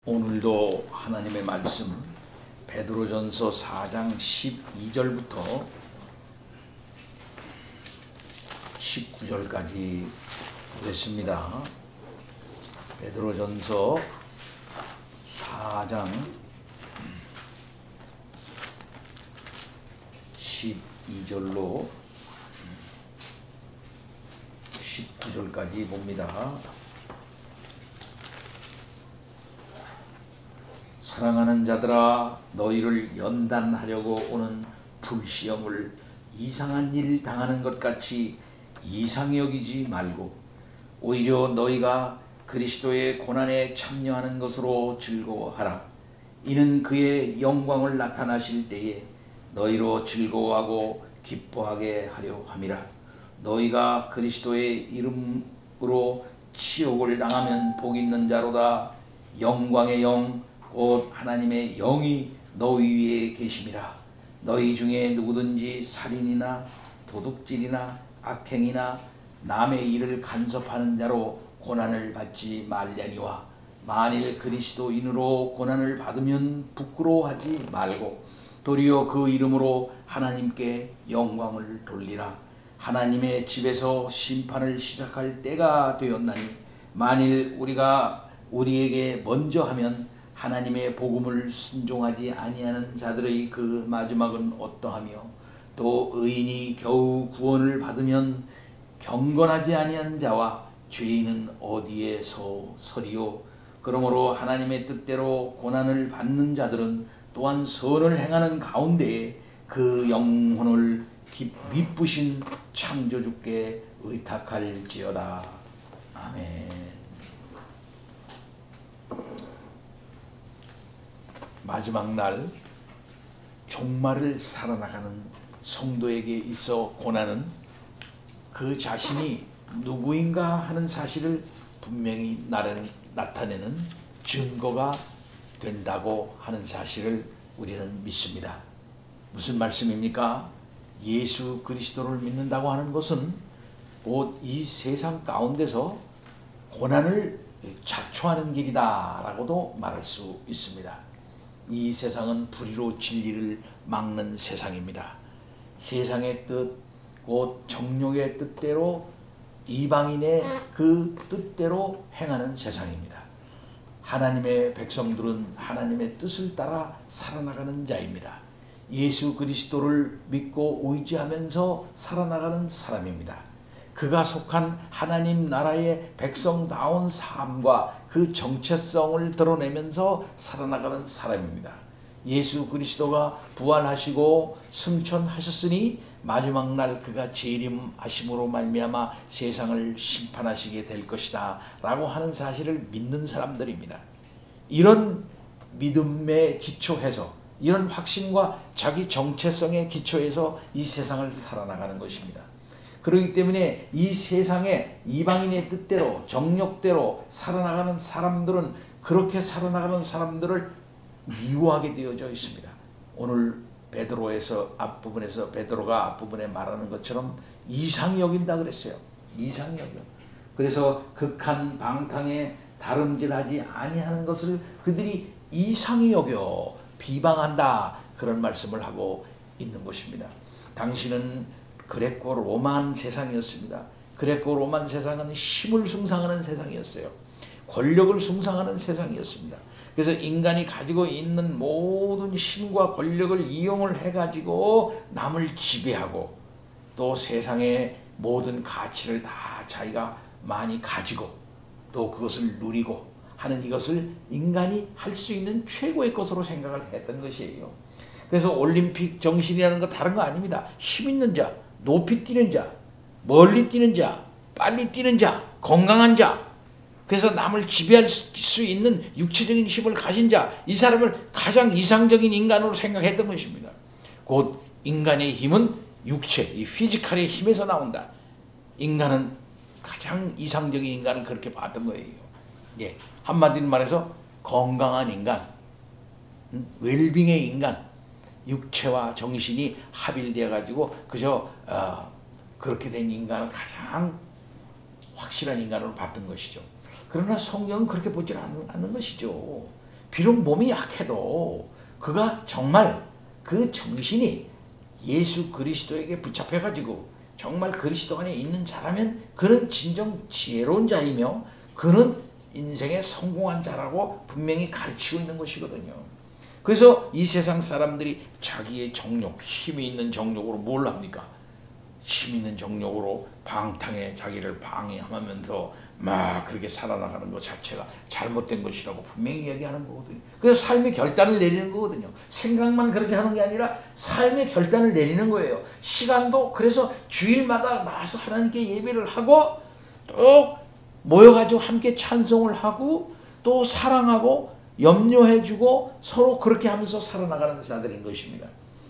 오늘도 하나님의 말씀 베드로전서 4장 12절부터 19절까지 보겠습니다. 베드로전서 4장 12절로 19절까지 봅니다. 사랑하는 자들아, 너희를 연단하려고 오는 불시험을 이상한 일 당하는 것 같이 이상히 여기지 말고 오히려 너희가 그리스도의 고난에 참여하는 것으로 즐거워하라. 이는 그의 영광을 나타나실 때에 너희로 즐거워하고 기뻐하게 하려 함이라. 너희가 그리스도의 이름으로 치욕을 당하면 복 있는 자로다. 영광의 영 곧 하나님의 영이 너희 위에 계심이라. 너희 중에 누구든지 살인이나 도둑질이나 악행이나 남의 일을 간섭하는 자로 고난을 받지 말려니와 만일 그리스도인으로 고난을 받으면 부끄러워하지 말고 도리어 그 이름으로 하나님께 영광을 돌리라. 하나님의 집에서 심판을 시작할 때가 되었나니 만일 우리가 우리에게 먼저 하면 하나님의 복음을 순종하지 아니하는 자들의 그 마지막은 어떠하며 또 의인이 겨우 구원을 받으면 경건하지 아니한 자와 죄인은 어디에서 서리요. 그러므로 하나님의 뜻대로 고난을 받는 자들은 또한 선을 행하는 가운데에 그 영혼을 미쁘신 창조주께 의탁할지어다. 아멘. 마지막 날 종말을 살아나가는 성도에게 있어 고난은 그 자신이 누구인가 하는 사실을 분명히 나타내는 증거가 된다고 하는 사실을 우리는 믿습니다. 무슨 말씀입니까? 예수 그리스도를 믿는다고 하는 것은 곧 이 세상 가운데서 고난을 자초하는 길이다 라고도 말할 수 있습니다. 이 세상은 불의로 진리를 막는 세상입니다. 세상의 뜻, 곧 정욕의 뜻대로 이방인의 그 뜻대로 행하는 세상입니다. 하나님의 백성들은 하나님의 뜻을 따라 살아나가는 자입니다. 예수 그리스도를 믿고 의지하면서 살아나가는 사람입니다. 그가 속한 하나님 나라의 백성다운 삶과 그 정체성을 드러내면서 살아나가는 사람입니다. 예수 그리스도가 부활하시고 승천하셨으니 마지막 날 그가 재림하심으로 말미암아 세상을 심판하시게 될 것이다 라고 하는 사실을 믿는 사람들입니다. 이런 믿음에 기초해서 이런 확신과 자기 정체성에 기초해서 이 세상을 살아나가는 것입니다. 그렇기 때문에 이 세상에 이방인의 뜻대로 정욕대로 살아나가는 사람들은 그렇게 살아나가는 사람들을 미워하게 되어져 있습니다. 오늘 베드로에서 앞부분에서 베드로가 앞부분에 말하는 것처럼 이상히 여긴다 그랬어요. 이상히 여겨. 그래서 극한 방탕에 다름질하지 아니하는 것을 그들이 이상히 여겨 비방한다 그런 말씀을 하고 있는 것입니다. 당신은 그레코 로만 세상이었습니다. 그레코 로만 세상은 힘을 숭상하는 세상이었어요. 권력을 숭상하는 세상이었습니다. 그래서 인간이 가지고 있는 모든 힘과 권력을 이용을 해가지고 남을 지배하고 또 세상의 모든 가치를 다 자기가 많이 가지고 또 그것을 누리고 하는 이것을 인간이 할 수 있는 최고의 것으로 생각을 했던 것이에요. 그래서 올림픽 정신이라는 거 다른 거 아닙니다. 힘 있는 자, 높이 뛰는 자, 멀리 뛰는 자, 빨리 뛰는 자, 건강한 자, 그래서 남을 지배할 수 있는 육체적인 힘을 가진 자, 이 사람을 가장 이상적인 인간으로 생각했던 것입니다. 곧 인간의 힘은 육체, 이 피지컬의 힘에서 나온다. 인간은 가장 이상적인 인간을 그렇게 봤던 거예요. 예, 한마디로 말해서 건강한 인간, 웰빙의 인간, 육체와 정신이 합일되어 가지고 그저 그렇게 된 인간을 가장 확실한 인간으로 봤던 것이죠. 그러나 성경은 그렇게 보지 않는 것이죠. 비록 몸이 약해도 그가 정말 그 정신이 예수 그리스도에게 붙잡혀가지고 정말 그리스도 안에 있는 자라면 그는 진정 지혜로운 자이며 그는 인생에 성공한 자라고 분명히 가르치고 있는 것이거든요. 그래서 이 세상 사람들이 자기의 정욕, 힘이 있는 정욕으로 뭘 합니까? 힘 있는 정욕으로 방탕에 자기를 방해하면서 막 그렇게 살아나가는 것 자체가 잘못된 것이라고 분명히 얘기하는 거거든요. 그래서 삶의 결단을 내리는 거거든요. 생각만 그렇게 하는 게 아니라 삶의 결단을 내리는 거예요. 시간도 그래서 주일마다 나와서 하나님께 예배를 하고 또 모여가지고 함께 찬송을 하고 또 사랑하고 염려해주고 서로 그렇게 하면서 살아나가는 자들인 것입니다.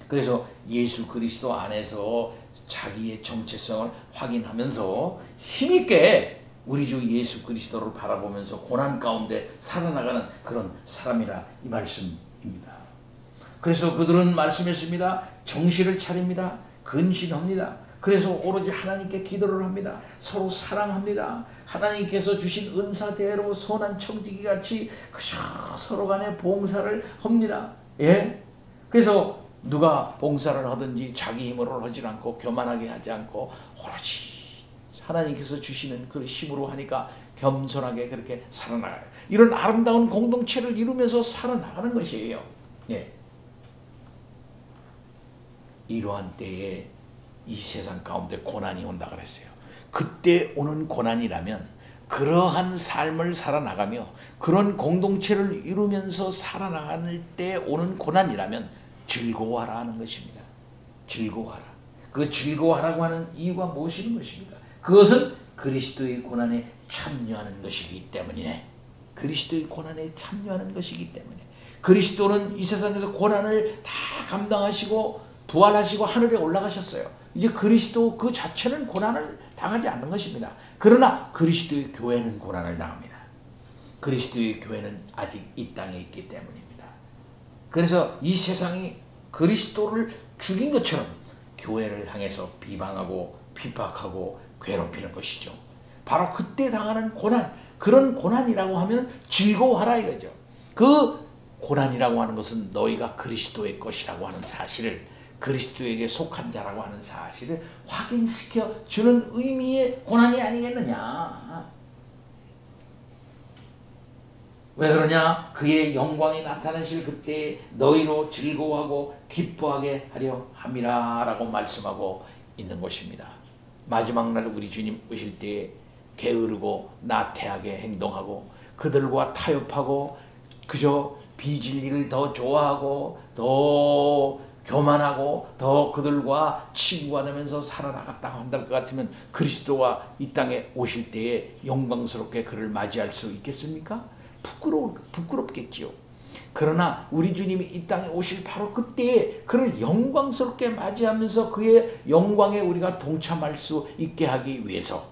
그래서 예수 그리스도 안에서 자기의 정체성을 확인하면서 힘있게 우리 주 예수 그리스도를 바라보면서 고난 가운데 살아나가는 그런 사람이라 이 말씀입니다. 그래서 그들은 말씀했습니다. 정신을 차립니다. 근신합니다. 그래서 오로지 하나님께 기도를 합니다. 서로 사랑합니다. 하나님께서 주신 은사대로 선한 청지기 같이 그저 서로 간에 봉사를 합니다. 예? 그래서 누가 봉사를 하든지 자기 힘으로 하지 않고 교만하게 하지 않고 오로지 하나님께서 주시는 그 힘으로 하니까 겸손하게 그렇게 살아나가요. 이런 아름다운 공동체를 이루면서 살아나가는 것이에요. 예. 이러한 때에 이 세상 가운데 고난이 온다 그랬어요. 그때 오는 고난이라면 그러한 삶을 살아나가며 그런 공동체를 이루면서 살아나갈 때 오는 고난이라면 즐거워하라 하는 것입니다. 즐거워하라. 그 즐거워하라고 하는 이유가 무엇인 것입니까? 그것은 그리스도의 고난에 참여하는 것이기 때문이네. 그리스도의 고난에 참여하는 것이기 때문에 그리스도는 이 세상에서 고난을 다 감당하시고 부활하시고 하늘에 올라가셨어요. 이제 그리스도 그 자체는 고난을 당하지 않는 것입니다. 그러나 그리스도의 교회는 고난을 당합니다. 그리스도의 교회는 아직 이 땅에 있기 때문입니다. 그래서 이 세상이 그리스도를 죽인 것처럼 교회를 향해서 비방하고 핍박하고 괴롭히는 것이죠. 바로 그때 당하는 고난, 그런 고난이라고 하면 즐거워하라 이거죠. 그 고난이라고 하는 것은 너희가 그리스도의 것이라고 하는 사실을, 그리스도에게 속한 자라고 하는 사실을 확인시켜 주는 의미의 고난이 아니겠느냐. 왜 그러냐? 그의 영광이 나타나실 그때 너희로 즐거워하고 기뻐하게 하려 함이라 라고 말씀하고 있는 것입니다. 마지막 날 우리 주님 오실 때에 게으르고 나태하게 행동하고 그들과 타협하고 그저 비진리를 더 좋아하고 더 교만하고 더 그들과 친구가 되면서 살아나갔다고 한다는 것 같으면 그리스도가 이 땅에 오실 때에 영광스럽게 그를 맞이할 수 있겠습니까? 부끄럽겠지요. 그러나 우리 주님이 이 땅에 오실 바로 그때에 그를 영광스럽게 맞이하면서 그의 영광에 우리가 동참할 수 있게 하기 위해서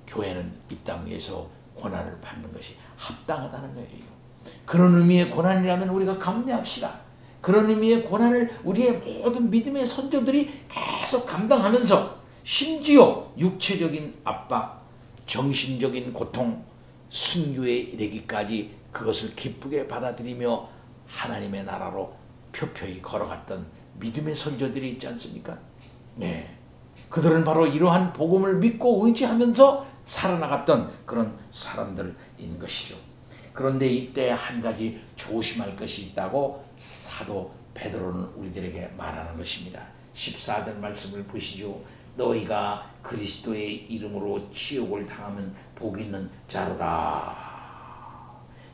교회는 이 땅에서 고난을 받는 것이 합당하다는 거예요. 그런 의미의 고난이라면 우리가 감내합시다. 그런 의미의 고난을 우리의 모든 믿음의 선조들이 계속 감당하면서 심지어 육체적인 압박, 정신적인 고통, 순교에 이르기까지 그것을 기쁘게 받아들이며 하나님의 나라로 표표히 걸어갔던 믿음의 선조들이 있지 않습니까? 네, 그들은 바로 이러한 복음을 믿고 의지하면서 살아나갔던 그런 사람들인 것이죠. 그런데 이때 한 가지 조심할 것이 있다고 사도 베드로는 우리들에게 말하는 것입니다. 14절 말씀을 보시죠. 너희가 그리스도의 이름으로 치욕을 당하면 복 있는 자로다.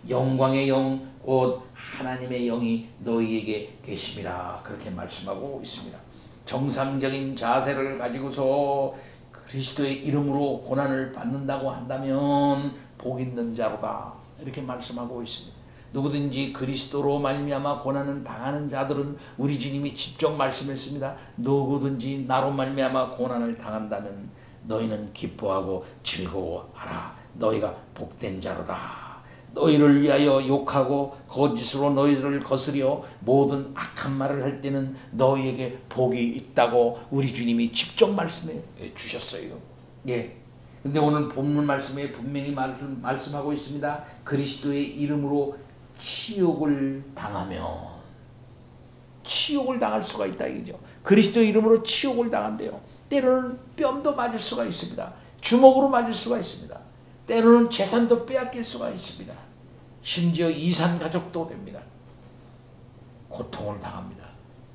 영광의 영 곧 하나님의 영이 너희에게 계심이라 그렇게 말씀하고 있습니다. 정상적인 자세를 가지고서 그리스도의 이름으로 고난을 받는다고 한다면 복 있는 자로다 이렇게 말씀하고 있습니다. 누구든지 그리스도로 말미암아 고난을 당하는 자들은 우리 주님이 직접 말씀했습니다. 누구든지 나로 말미암아 고난을 당한다면 너희는 기뻐하고 즐거워하라. 너희가 복된 자로다. 너희를 위하여 욕하고 거짓으로 너희를 거스려 모든 악한 말을 할 때는 너희에게 복이 있다고 우리 주님이 직접 말씀해 주셨어요. 예. 근데 오늘 본문 말씀에 분명히 말씀하고 있습니다. 그리스도의 이름으로 치욕을 당할 수가 있다 이거죠. 그리스도 이름으로 치욕을 당한대요. 때로는 뺨도 맞을 수가 있습니다. 주먹으로 맞을 수가 있습니다. 때로는 재산도 빼앗길 수가 있습니다. 심지어 이산 가족도 됩니다. 고통을 당합니다.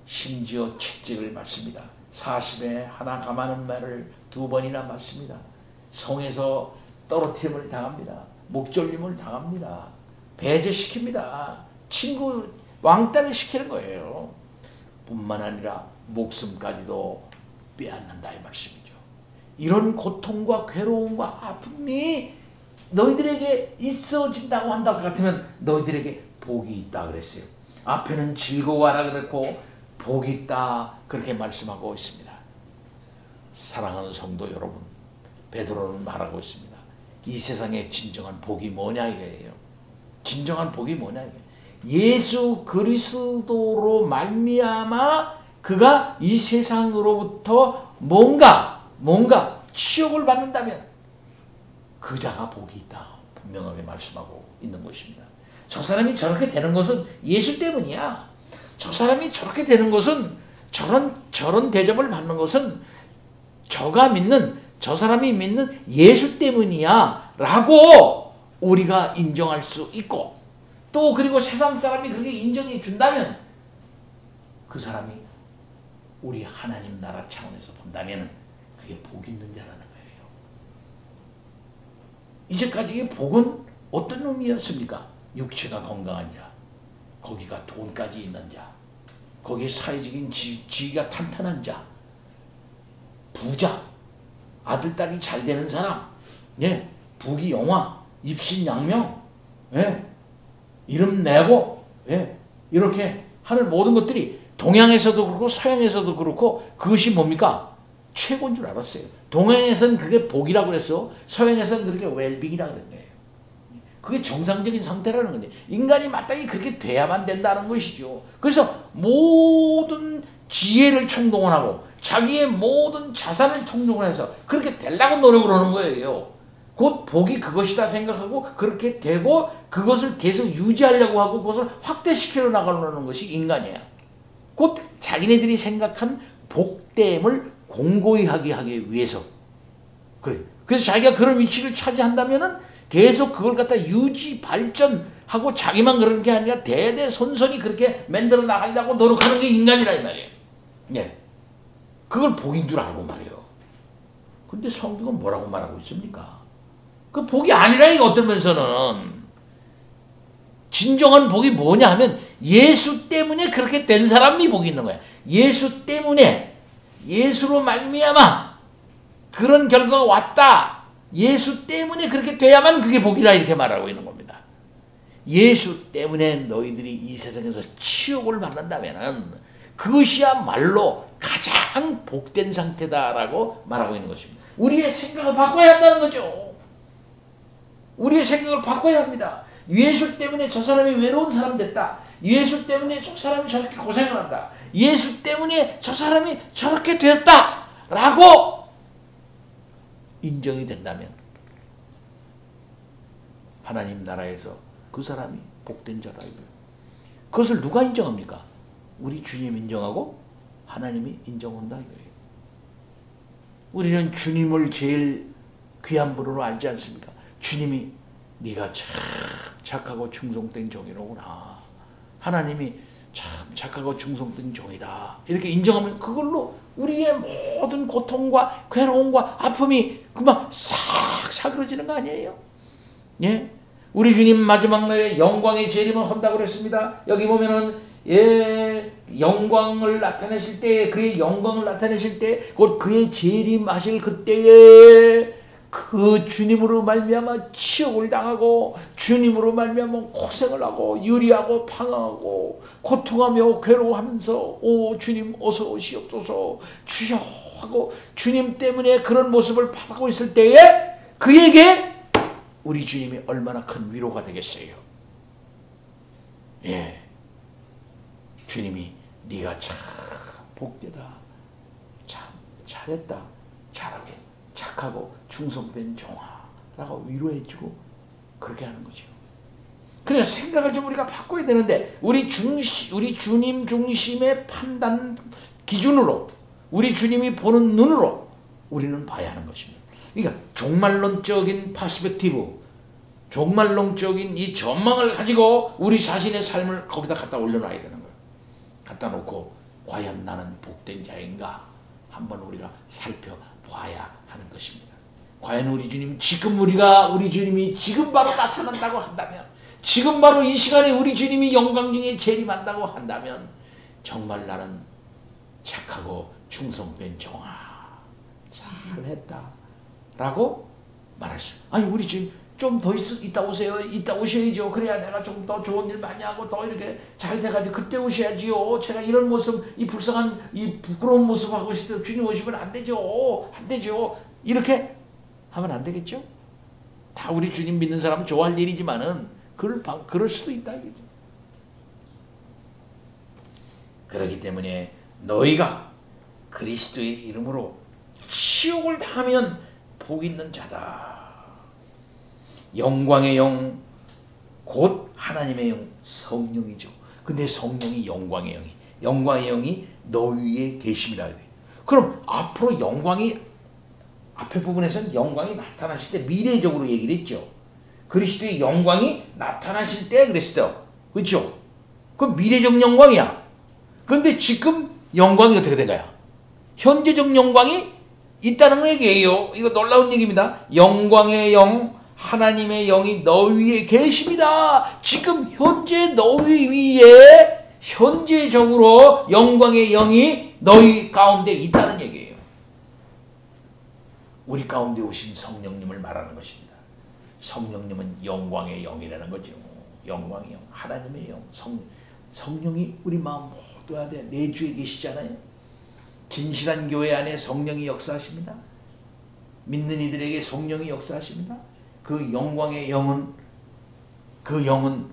심지어 채찍을 맞습니다. 40에 하나 감하는 말을 2번이나 맞습니다. 성에서 떨어뜨림을 당합니다. 목졸림을 당합니다. 배제시킵니다. 친구 왕따를 시키는 거예요. 뿐만 아니라 목숨까지도 빼앗는다 이 말씀이죠. 이런 고통과 괴로움과 아픔이 너희들에게 있어진다고 한다 같으면 너희들에게 복이 있다 그랬어요. 앞에는 즐거워하라 그랬고 복이 있다 그렇게 말씀하고 있습니다. 사랑하는 성도 여러분, 베드로는 말하고 있습니다. 이 세상의 진정한 복이 뭐냐 이거예요. 진정한 복이 뭐냐 이거예요. 예수 그리스도로 말미암아 그가 이 세상으로부터 뭔가 치욕을 받는다면 그 자가 복이 있다 분명하게 말씀하고 있는 것입니다. 저 사람이 저렇게 되는 것은 예수 때문이야. 저 사람이 저렇게 되는 것은 저런 대접을 받는 것은 저 사람이 믿는 예수 때문이야 라고 우리가 인정할 수 있고, 또 그리고 세상 사람이 그렇게 인정해 준다면 그 사람이 우리 하나님 나라 차원에서 본다면 그게 복 있는 자라는 거예요. 이제까지의 복은 어떤 의미였습니까? 육체가 건강한 자, 거기가 돈까지 있는 자, 거기에 사회적인 지위가 탄탄한 자, 부자, 아들, 딸이 잘 되는 사람, 예, 부귀영화, 입신양명, 예, 이름 내고, 예, 이렇게 하는 모든 것들이 동양에서도 그렇고 서양에서도 그렇고 그것이 뭡니까? 최고인 줄 알았어요. 동양에서는 그게 복이라고 그랬어. 서양에서는 그렇게 웰빙이라고 그런 거예요. 그게 정상적인 상태라는 건데, 인간이 마땅히 그렇게 돼야만 된다는 것이죠. 그래서 모든 지혜를 총동원하고 자기의 모든 자산을 총동원해서 그렇게 되려고 노력을 하는 거예요. 곧 복이 그것이다 생각하고 그렇게 되고 그것을 계속 유지하려고 하고 그것을 확대시켜 나가려는 것이 인간이야. 곧 자기네들이 생각한 복됨을 공고히 하기 위해서. 그래. 그래서 자기가 그런 위치를 차지한다면은 계속 그걸 갖다 유지 발전하고 자기만 그러는 게 아니라 대대손손이 그렇게 만들어 나가려고 노력하는 게 인간이라 이 말이에요. 예. 그걸 복인 줄 알고 말이에요. 근데 성경은 뭐라고 말하고 있습니까? 그 복이 아니라 이거 어떤 면에서는 진정한 복이 뭐냐 하면 예수 때문에 그렇게 된 사람이 복이 있는 거야. 예수 때문에, 예수로 말미암아 그런 결과가 왔다. 예수 때문에 그렇게 돼야만 그게 복이라 이렇게 말하고 있는 겁니다. 예수 때문에 너희들이 이 세상에서 치욕을 받는다면 그것이야말로 가장 복된 상태다라고 말하고 있는 것입니다. 우리의 생각을 바꿔야 한다는 거죠. 우리의 생각을 바꿔야 합니다. 예수 때문에 저 사람이 외로운 사람 됐다. 예수 때문에 저 사람이 저렇게 고생을 한다. 예수 때문에 저 사람이 저렇게 되었다 라고 인정이 된다면 하나님 나라에서 그 사람이 복된 자다. 그것을 누가 인정합니까? 우리 주님 인정하고 하나님이 인정한다 이거예요. 우리는 주님을 제일 귀한 분으로 알지 않습니까? 주님이 네가 참 착하고 충성된 종이로구나. 하나님이 참 착하고 충성된 종이다. 이렇게 인정하면 그걸로 우리의 모든 고통과 괴로움과 아픔이 금방 싹 사그러지는 거 아니에요? 예? 우리 주님 마지막 날에 영광의 재림을 한다고 그랬습니다. 여기 보면은 영광을 나타내실 때, 그의 영광을 나타내실 때, 곧 그의 재림하실 그때에 그 주님으로 말미암아 치욕을 당하고 주님으로 말미암아 고생을 하고 유리하고 방황하고 고통하며 괴로워하면서 오 주님 어서 오시옵소서 주여 하고 주님 때문에 그런 모습을 바라고 있을 때에 그에게 우리 주님이 얼마나 큰 위로가 되겠어요. 예, 주님이 네가 참 복되다, 참 잘했다, 잘하고 착하고 충성된 종아 라고 위로해주고 그렇게 하는 거죠. 그러니까 생각을 좀 우리가 바꿔야 되는데 우리 주님 중심의 판단 기준으로 우리 주님이 보는 눈으로 우리는 봐야 하는 것입니다. 그러니까 종말론적인 퍼스펙티브, 종말론적인 이 전망을 가지고 우리 자신의 삶을 거기다 갖다 올려놔야 되는 거예요. 갖다 놓고 과연 나는 복된 자인가 한번 우리가 살펴봐야 하는 것입니다. 과연 우리 주님 우리 주님이 지금 바로 나타난다고 한다면, 지금 바로 이 시간에 우리 주님이 영광 중에 재림한다고 한다면 정말 나는 착하고 충성된 종아 잘했다 라고 말할 수. 아니 우리 지금 좀 더 이따 오세요. 이따 오셔야죠. 그래야 내가 좀 더 좋은 일 많이 하고 더 이렇게 잘 돼가지고 그때 오셔야지요. 제가 이런 모습, 이 불쌍한 이 부끄러운 모습 하고 있을 때 주님 오시면 안 되죠. 안 되죠. 이렇게 하면 안 되겠죠. 다 우리 주님 믿는 사람은 좋아할 일이지만은 그럴 수도 있다 이거죠. 그렇기 때문에 너희가 그리스도의 이름으로 치욕을 당하면 복 있는 자다. 영광의 영, 곧 하나님의 영, 성령이죠. 근데 성령이 영광의 영이 너희 위에 계심이라 그래요. 그럼 앞으로 영광이, 앞에 부분에서는 영광이 나타나실 때 미래적으로 얘기를 했죠. 그리스도의 영광이 나타나실 때 그랬어요. 그렇죠? 그럼 미래적 영광이야. 그런데 지금 영광이 어떻게 된 거야? 현재적 영광이 있다는 얘기예요. 이거 놀라운 얘기입니다. 영광의 영, 하나님의 영이 너희 위에 계십니다. 지금 현재 너희 위에 현재적으로 영광의 영이 너희 가운데 있다는 얘기예요. 우리 가운데 오신 성령님을 말하는 것입니다. 성령님은 영광의 영이라는 거죠. 영광의 영, 하나님의 영, 성령이 우리 마음 모두 안에 내주에 계시잖아요. 진실한 교회 안에 성령이 역사하십니다. 믿는 이들에게 성령이 역사하십니다. 그 영광의 영은, 그 영은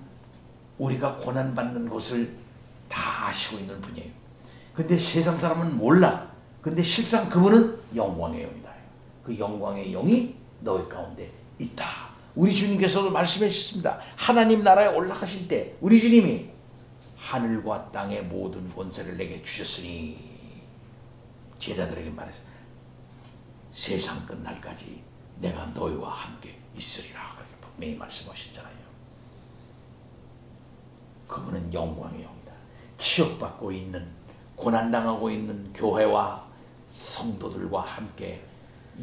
우리가 고난받는 것을 다 아시고 있는 분이에요. 근데 세상 사람은 몰라. 근데 실상 그분은 영광의 영이다. 그 영광의 영이 너희 가운데 있다. 우리 주님께서도 말씀해 주셨습니다. 하나님 나라에 올라가실 때 우리 주님이 하늘과 땅의 모든 권세를 내게 주셨으니 제자들에게 말했어요. 세상 끝날까지 내가 너희와 함께 있으리라. 그렇게 분명히 말씀하셨잖아요. 그분은 영광의 영이다. 치욕받고 있는, 고난당하고 있는 교회와 성도들과 함께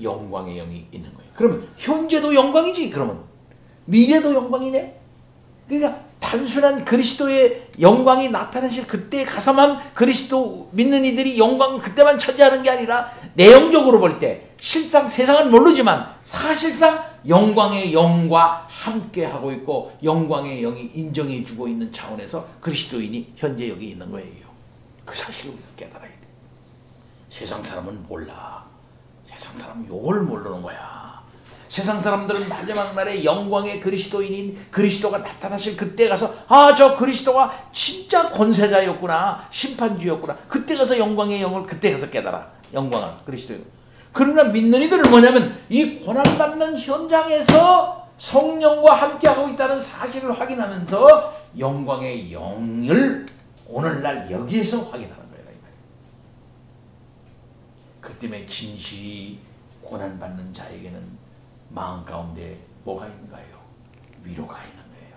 영광의 영이 있는 거예요. 그러면 현재도 영광이지. 그러면 미래도 영광이네. 그러니까 단순한 그리스도의 영광이 나타나실 그때 가서만 그리스도 믿는 이들이 영광을 그때만 차지하는 게 아니라 내용적으로 볼 때 실상 세상은 모르지만 사실상 영광의 영과 함께 하고 있고 영광의 영이 인정해 주고 있는 차원에서 그리스도인이 현재 여기 있는 거예요. 그 사실을 우리가 깨달아야 돼. 세상 사람은 몰라. 세상 사람은 이걸 모르는 거야. 세상 사람들은 마지막 날에 영광의 그리스도인인 그리스도가 나타나실 그때 가서 저 그리스도가 진짜 권세자였구나, 심판주였구나. 그때 가서 영광의 영을 그때 가서 깨달아. 영광을, 그리스도의. 그러나 믿는 이들은 뭐냐면 이 고난받는 현장에서 성령과 함께하고 있다는 사실을 확인하면서 영광의 영을 오늘날 여기에서 확인하는 거예요. 그 때문에 진실이 고난받는 자에게는 마음 가운데 뭐가 있는가요? 위로가 있는 거예요.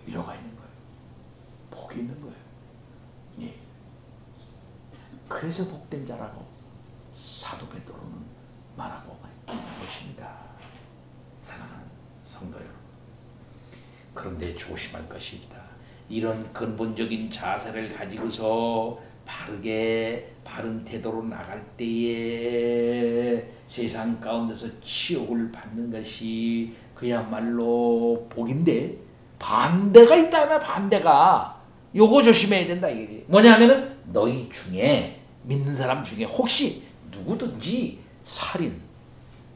위로가 있는 거예요. 복이 있는 거예요. 예. 그래서 복된 자라고 사도 베드로는 말하고 있는 것입니다. 사랑하는 성도 여러분. 그런데 조심할 것이 있다. 이런 근본적인 자세를 가지고서 바른 태도로 나갈 때에 세상 가운데서 치욕을 받는 것이 그야말로 복인데 반대가 있다면 반대가 요거 조심해야 된다 이게 뭐냐면은 너희 중에 믿는 사람 중에 혹시 누구든지 살인,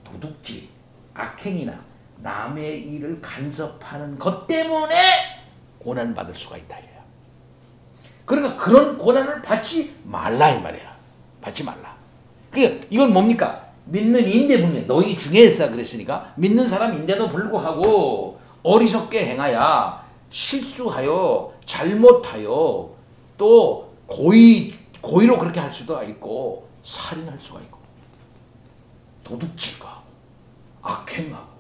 도둑질, 악행이나 남의 일을 간섭하는 것 때문에 고난받을 수가 있다. 그러니까 그런 고난을 받지 말라 이 말이야. 받지 말라. 그러니까 이건 뭡니까? 믿는 인데 분명 너희 중에서 그랬으니까 믿는 사람인데도 불구하고 어리석게 행하여 실수하여 잘못하여 또 고의로 그렇게 할 수도 있고 살인할 수가 있고 도둑질과 악행하고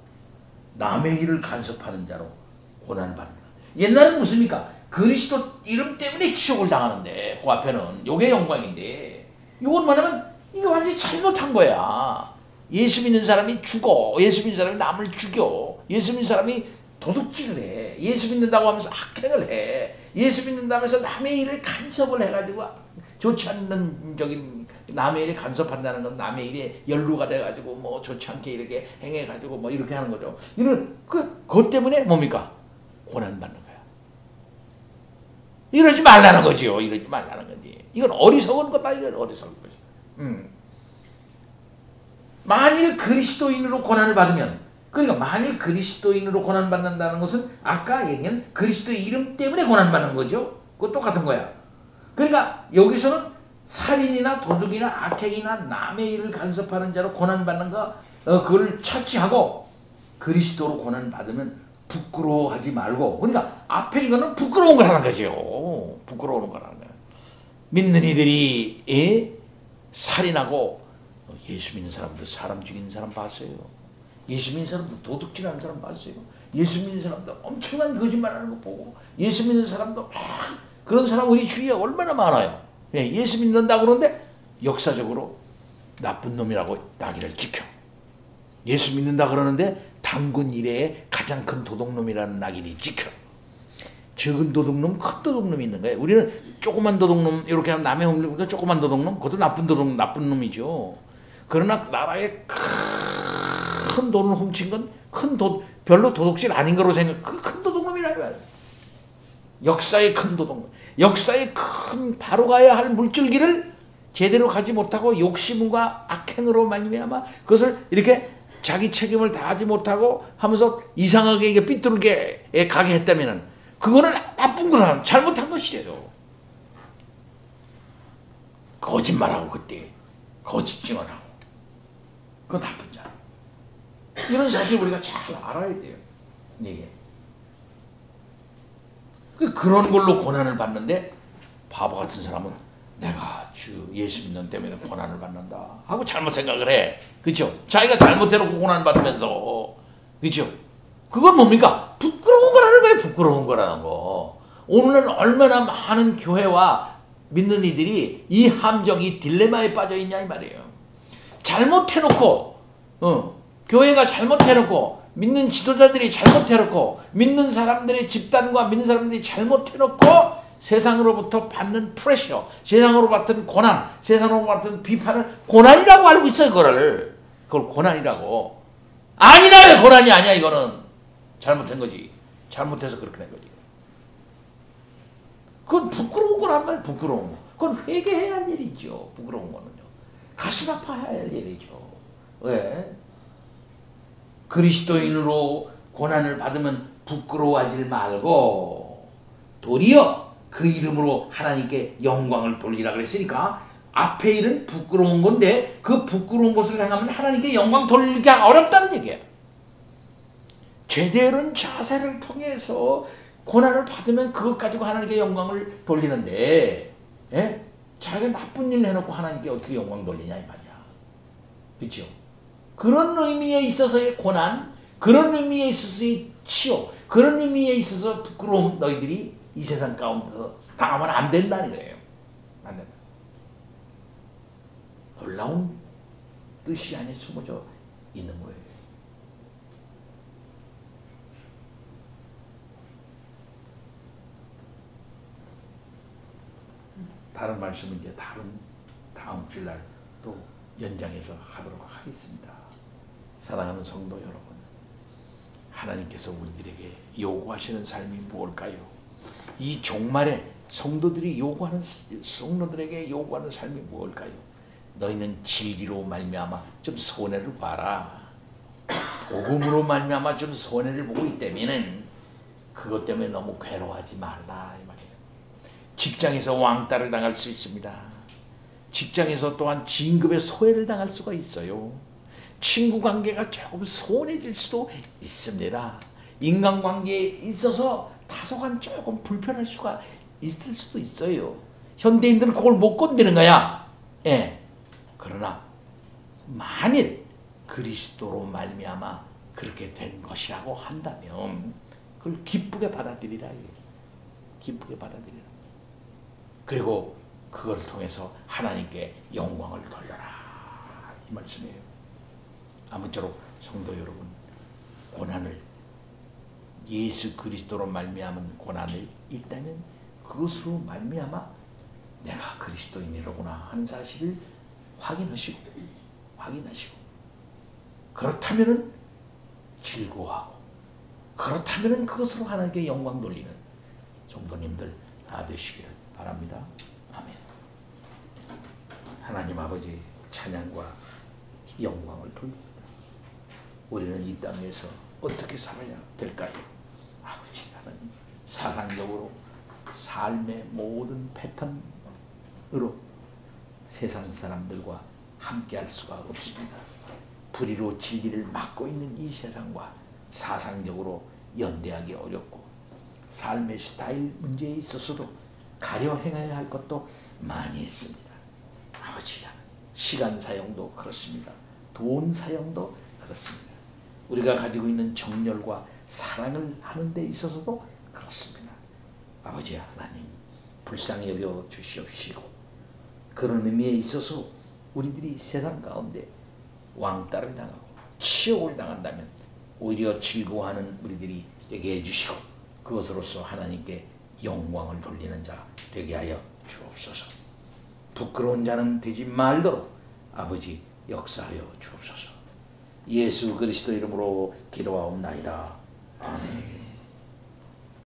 남의 일을 간섭하는 자로 고난을 받는다. 옛날은 무슨입니까? 그리스도 이름 때문에 지옥을 당하는데 그 앞에는 요게 영광인데 이건 뭐냐면 이게 완전히 잘못한 거야. 예수 믿는 사람이 죽어. 예수 믿는 사람이 남을 죽여. 예수 믿는 사람이 도둑질을 해. 예수 믿는다고 하면서 악행을 해. 예수 믿는다고 하면서 남의 일을 간섭을 해가지고 좋지 않는 남의 일에 간섭한다는 건 남의 일에 연루가 돼가지고 뭐 좋지 않게 이렇게 행해가지고 뭐 이렇게 하는 거죠. 이런 그것 때문에 뭡니까? 고난 받는 거야. 이러지 말라는 거지요. 이러지 말라는 거지. 이건 어리석은 거다. 이건 어리석은 거지. 만일 그리스도인으로 고난을 받으면, 그러니까 만일 그리스도인으로 고난 받는다는 것은 아까 얘기한 그리스도의 이름 때문에 고난 받는 거죠. 그거 똑같은 거야. 그러니까 여기서는 살인이나 도둑이나 악행이나 남의 일을 간섭하는 자로 고난 받는 거 그걸 차치하고 그리스도로 고난 받으면 부끄러워하지 말고, 그러니까 앞에 이거는 부끄러운 걸 하는 거죠. 부끄러운 거라는 거야. 믿는 이들이 살인하고 예수 믿는 사람들 사람 죽이는 사람 봤어요. 예수 믿는 사람도 도둑질하는 사람 봤어요. 예수 믿는 사람도 엄청난 거짓말하는 거 보고, 예수 믿는 사람도 그런 사람 우리 주위에 얼마나 많아요. 예수 믿는다고 그러는데 역사적으로 나쁜 놈이라고 나기를 지켜. 예수 믿는다 그러는데 단군 이래에 가장 큰 도둑놈이라는 낙인이 찍혀. 적은 도둑놈, 큰 도둑놈이 있는 거예요. 우리는 조그만 도둑놈 이렇게 하면 남의 홈리니까 조그만 도둑놈, 그것도 나쁜 놈이죠. 그러나 나라에 큰 돈을 훔친 건 별로 도둑질 아닌 거로 생각. 큰 도둑놈이라 말이야. 역사의 큰 도둑놈, 역사의 큰 바로 가야 할 물줄기를 제대로 가지 못하고 욕심과 악행으로 말미암아 그것을 이렇게 자기 책임을 다하지 못하고 하면서 이상하게 이게 삐뚤게 가게 했다면은 그거는 나쁜 거라, 잘못한 것이래요. 거짓말하고 그때 거짓 증언하고 그건 나쁜 자. 이런 사실 우리가 잘 알아야 돼요. 이게 그런 걸로 고난을 받는데 바보 같은 사람은 내가 예수 믿는 때문에 고난을 받는다 하고 잘못 생각을 해. 그렇죠? 자기가 잘못해놓고 고난 받으면서, 그렇죠? 그건 뭡니까? 부끄러운 거라는 거예요. 부끄러운 거라는 거. 오늘은 얼마나 많은 교회와 믿는 이들이 이 함정, 이 딜레마에 빠져 있냐 이 말이에요. 잘못해놓고 교회가 잘못해놓고 믿는 지도자들이 잘못해놓고 믿는 사람들의 집단과 믿는 사람들이 잘못해놓고 세상으로부터 받는 프레셔, 세상으로 받는 고난, 세상으로 받는 비판을 고난이라고 알고 있어요. 그걸 고난이라고. 아니라요. 고난이 아니야. 이거는 잘못한 거지. 잘못해서 그렇게 된 거지. 그건 부끄러운 거란 말이야. 부끄러운 거. 그건 회개해야 할 일이죠. 부끄러운 거는요. 가슴 아파야 할 일이죠. 왜? 그리스도인으로 고난을 받으면 부끄러워하지 말고 도리어 그 이름으로 하나님께 영광을 돌리라 그랬으니까 앞에 일은 부끄러운 건데 그 부끄러운 것을 행하면 하나님께 영광 돌리기가 어렵다는 얘기예요. 제대로 자세를 통해서 고난을 받으면 그것 가지고 하나님께 영광을 돌리는데, 자기가 나쁜 일을 해놓고 하나님께 어떻게 영광 돌리냐 이 말이야. 그렇죠? 그런 의미에 있어서의 고난, 그런 의미에 있어서의 치욕, 그런 의미에 있어서 부끄러움 너희들이 이 세상 가운데서 당하면 안 된다는 거예요. 안 된다. 놀라운 뜻이 안에 숨어져 있는 거예요. 다른 말씀은 이제 다음 주일날 또 연장해서 하도록 하겠습니다. 사랑하는 성도 여러분, 하나님께서 우리들에게 요구하시는 삶이 무엇일까요? 이 종말에 성도들에게 요구하는 삶이 무엇일까요? 너희는 진리로 말미암아 좀 손해를 봐라. 복음으로 말미암아 좀 손해를 보고 있다면은 그것 때문에 너무 괴로워하지 말라 이 말이에요. 직장에서 왕따를 당할 수 있습니다. 직장에서 또한 진급의 소외를 당할 수가 있어요. 친구 관계가 조금 소원해질 수도 있습니다. 인간관계에 있어서 다소간 조금 불편할 수가 있을 수도 있어요. 현대인들은 그걸 못 건드는 거야. 예. 그러나 만일 그리스도로 말미암아 그렇게 된 것이라고 한다면 그걸 기쁘게 받아들이라. 기쁘게 받아들이라. 그리고 그걸 통해서 하나님께 영광을 돌려라. 이 말씀이에요. 아무쪼록 성도 여러분, 고난을 예수 그리스도로 말미암은 고난이 있다면 그것으로 말미암아 내가 그리스도인이로구나 하는 사실을 확인하시고 그렇다면은 즐거워하고 그렇다면은 그것으로 하나님께 영광 돌리는 성도님들 다 되시기를 바랍니다. 아멘. 하나님 아버지 찬양과 영광을 돌립니다. 우리는 이 땅에서 어떻게 살아야 될까요? 아버지 하나님, 사상적으로 삶의 모든 패턴으로 세상 사람들과 함께할 수가 없습니다. 불의로 진리를 막고 있는 이 세상과 사상적으로 연대하기 어렵고 삶의 스타일 문제에 있어서도 가려 행해야 할 것도 많이 있습니다. 아버지, 시간 사용도 그렇습니다. 돈 사용도 그렇습니다. 우리가 가지고 있는 정열과 사랑을 하는 데 있어서도 그렇습니다. 아버지 하나님, 불쌍히 여겨 주시옵시고 그런 의미에 있어서 우리들이 세상 가운데 왕따를 당하고 치욕을 당한다면 오히려 즐거워하는 우리들이 되게 해주시고 그것으로서 하나님께 영광을 돌리는 자 되게 하여 주옵소서. 부끄러운 자는 되지 말도록 아버지 역사하여 주옵소서. 예수 그리스도 이름으로 기도하옵나이다. 아멘.